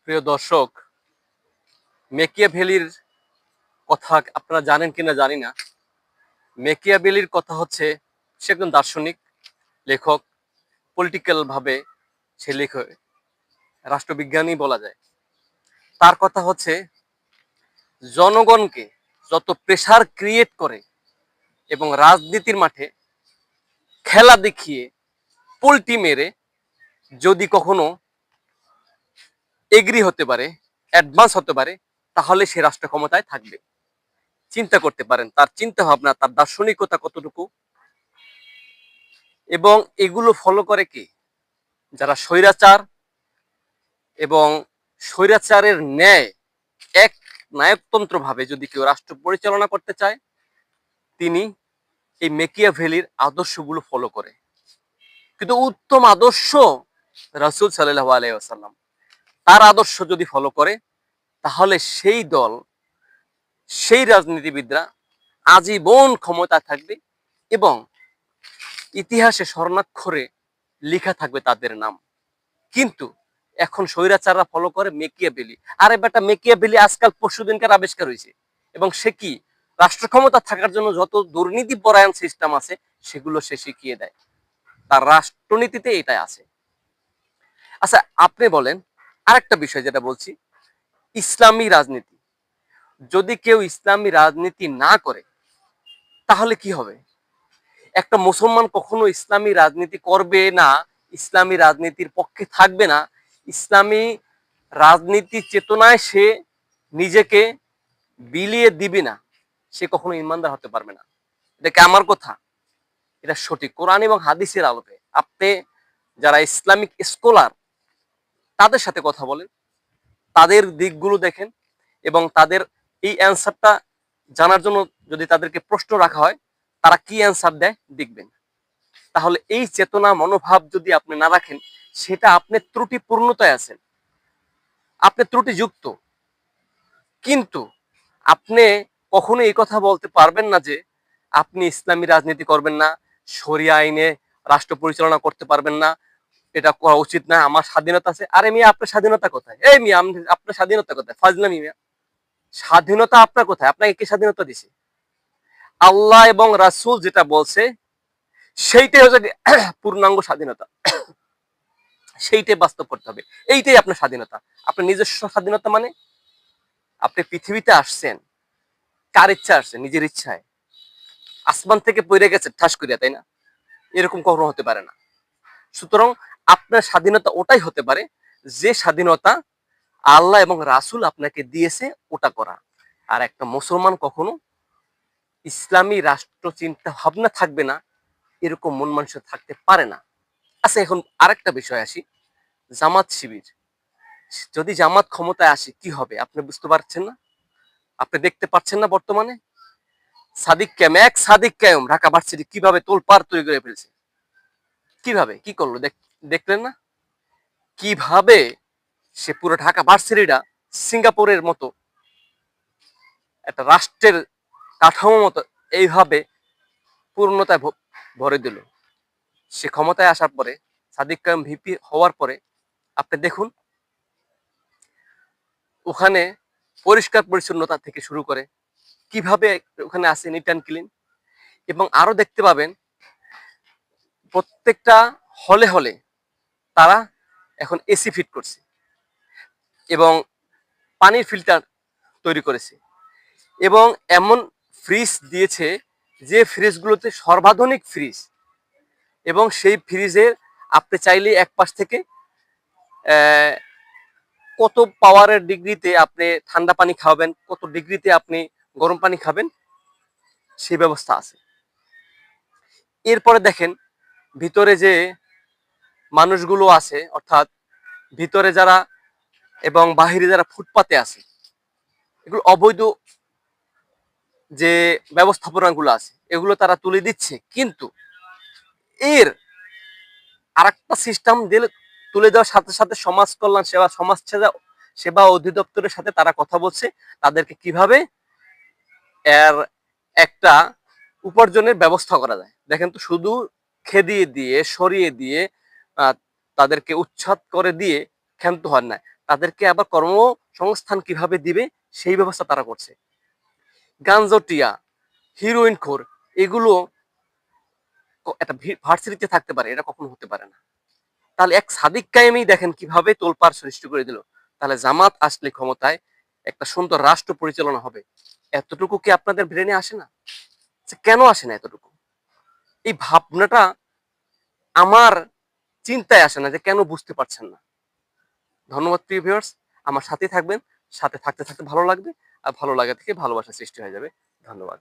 প্রিয় দর্শক, মেকিয়াভেলির কথা আপনারা জানেন কিনা জানি না। মেকিয়াভেলির কথা হচ্ছে, সে একজন দার্শনিক, লেখক, পলিটিক্যাল ভাবে সে লেখক, রাষ্ট্রবিজ্ঞানী বলা যায়। তার কথা হচ্ছে, জনগণকে যত প্রেসার ক্রিয়েট করে এবং রাজনীতির মাঠে খেলা দেখিয়ে পোল্টি মেরে যদি কখনো এগ্রি হতে পারে, অ্যাডভান্স হতে পারে, তাহলে সে রাষ্ট্র ক্ষমতায় থাকবে। চিন্তা করতে পারেন তার চিন্তা ভাবনা, তার দার্শনিকতা কতটুকু। এবং এগুলো ফলো করে কে? যারা স্বৈরাচার এবং স্বৈরাচারের ন্যায় এক নায়কতন্ত্র ভাবে যদি কেউ রাষ্ট্র পরিচালনা করতে চায়, তিনি এই মেকিয়াভেলির আদর্শগুলো ফলো করে। কিন্তু উত্তম আদর্শ রাসূল সাল্লাল্লাহু আলাইহি ওয়াসাল্লাম, তার আদর্শ যদি ফলো করে, তাহলে সেই দল, সেই রাজনীতিবিদরা আজীবন ক্ষমতায় থাকবে এবং ইতিহাসে স্বর্ণাক্ষরে লেখা থাকবে তাদের নাম। কিন্তু এখন স্বৈরাচাররা ফলো করে মেকিয়াভেলি। আরে বেটা, মেকিয়াভেলি আজকাল পরশুদিনকার আবিষ্কার হয়েছে। এবং সে কি রাষ্ট্র ক্ষমতা থাকার জন্য যত দুর্নীতি পরায়ণ সিস্টেম আছে সেগুলো সে শিখিয়ে দেয়। তার রাষ্ট্রনীতিতে এটাই আছে। আচ্ছা, আপনি বলেন, আরেকটা বিষয় যেটা বলছি, ইসলামী রাজনীতি। যদি কেউ ইসলামী রাজনীতি না করে তাহলে কি হবে? একটা মুসলমান কখনো ইসলামী রাজনীতি করবে না, ইসলামী রাজনীতির পক্ষে থাকবে না, ইসলামী রাজনীতি চেতনায় সে নিজেকে বিলিয়ে দিবে না, সে কখনো ইমানদার হতে পারবে না। এটা কি আমার কথা? এটা সঠিক কোরআন এবং হাদিসের আলোকে। আপনি যারা ইসলামিক স্কলার তাদের সাথে কথা বলেন, তাদের দিকগুলো দেখেন এবং তাদের এই অ্যান্সারটা জানার জন্য যদি তাদেরকে প্রশ্ন রাখা হয়, তারা কি অ্যান্সার দেয় দেখবেন। তাহলে এই চেতনা মনোভাব যদি আপনি না রাখেন, সেটা আপনি ত্রুটিপূর্ণতায় আছেন, আপনি ত্রুটিযুক্ত। কিন্তু আপনি কখনো এই কথা বলতে পারবেন না যে আপনি ইসলামী রাজনীতি করবেন না, শরিয়া আইনে রাষ্ট্র পরিচালনা করতে পারবেন না, এটা করা উচিত না, আমার স্বাধীনতা আছে। আরে মিয়া, আপনার স্বাধীনতা কোথায়? এই মিয়া, আপনার স্বাধীনতা কোথায়? ফাজলামি মিয়া। স্বাধীনতা আপনার কোথায়? আপনাকে কে স্বাধীনতা দিছে? আল্লাহ এবং রাসূল যেটা বলছে সেইটাই হচ্ছে পূর্ণাঙ্গ স্বাধীনতা। সেইটাই বাস্তব করতে হবে। এইটাই আপনার স্বাধীনতা। আপনার নিজস্ব স্বাধীনতা মানে আপনি পৃথিবীতে আসছেন কার ইচ্ছা আসছেন? নিজের ইচ্ছায়। আসমান থেকে পড়ে গেছে ঠাস করিয়া, তাই না? এরকম কখনো হতে পারে না। সুতরাং আপনার স্বাধীনতা ওটাই হতে পারে যে স্বাধীনতা আল্লাহ এবং রাসূল আপনাকে দিয়েছে, ওটা করা। আর একটা মুসলমান কখনো ইসলামী রাষ্ট্র চিন্তা ভাবনা থাকবে না, এরকম মন মানসিক থাকতে পারে না। আচ্ছা, এখন আরেকটা বিষয় আসি, জামাত শিবির। যদি জামাত ক্ষমতায় আসে কি হবে আপনি বুঝতে পারছেন না? আপনি দেখতে পাচ্ছেন না বর্তমানে সাদিক কায়েম ঢাকা ভার্সিটি কিভাবে তোলপাড় তৈরি করে ফেলছে? কিভাবে কি করলো দেখলেন না? কিভাবে সে পুরো ঢাকা ভার্সিটিটা সিঙ্গাপুরের মতো একটা রাষ্ট্রের কাঠামো মতো এইভাবে পূর্ণতায় ভরে দিল। সে ক্ষমতায় আসার পরে, সাদিক কায়েম ভিপি হওয়ার পরে, আপনি দেখুন ওখানে পরিষ্কার পরিচ্ছন্নতা থেকে শুরু করে কিভাবে ওখানে আছে নিট অ্যান্ড ক্লিন। এবং আরো দেখতে পাবেন প্রত্যেকটা হলে হলে তারা এখন এসি ফিট করছে এবং পানির ফিল্টার তৈরি করেছে এবং এমন ফ্রিজ দিয়েছে যে ফ্রিজগুলোতে সর্বাধুনিক ফ্রিজ। এবং সেই ফ্রিজের আপনি চাইলে এক পাশ থেকে কত পাওয়ারের ডিগ্রিতে আপনি ঠান্ডা পানি খাবেন, কত ডিগ্রিতে আপনি গরম পানি খাবেন, সেই ব্যবস্থা আছে। এরপরে দেখেন ভিতরে যে মানুষগুলো আছে, অর্থাৎ ভিতরে যারা এবং বাহিরে যারা ফুটপাতে আছে, এগুলো অবৈধ যে ব্যবস্থাপনাগুলো আছে এগুলো তারা তুলে দিচ্ছে। কিন্তু এর আরেকটা সিস্টেম দিলে তুলে দেওয়ার সাথে সাথে সমাজ কল্যাণ সেবা, সমাজ সেবা অধিদপ্তরের সাথে তারা কথা বলছে তাদেরকে কিভাবে এর একটা উপার্জনের ব্যবস্থা করা যায়। দেখেন তো, শুধু খেদিয়ে দিয়ে সরিয়ে দিয়ে তাদেরকে উচ্ছেদ করে দিয়ে ক্ষান্ত হন না, তাদেরকে আবার কর্মসংস্থান কিভাবে দিবে সেই ব্যবস্থা তারা করছে। গাঞ্জটিয়া, হিরোইন খোর, এগুলো একটা ভার্সিটিতে থাকতে পারে, এটা কখনো হতে পারে না। তাহলে এক সাদিক কায়েমি দেখেন কিভাবে তোলপাড় সৃষ্টি করে দিল। তাহলে জামাত আসলে ক্ষমতায় একটা সুন্দর রাষ্ট্র পরিচালনা হবে, এতটুকু কি আপনাদের ব্রেনে আসে না? কেন আসে না এতটুকু? এই ভাবনাটা আমার চিন্তায় আসে না যে কেন বুঝতে পারছেন না। ধন্যবাদ প্রিয় ভিউয়ার্স, আমার সাথে থাকবেন, সাথে থাকতে থাকতে ভালো লাগবে, আর ভালো লাগা থেকে ভালোবাসা সৃষ্টি হয়ে যাবে। ধন্যবাদ।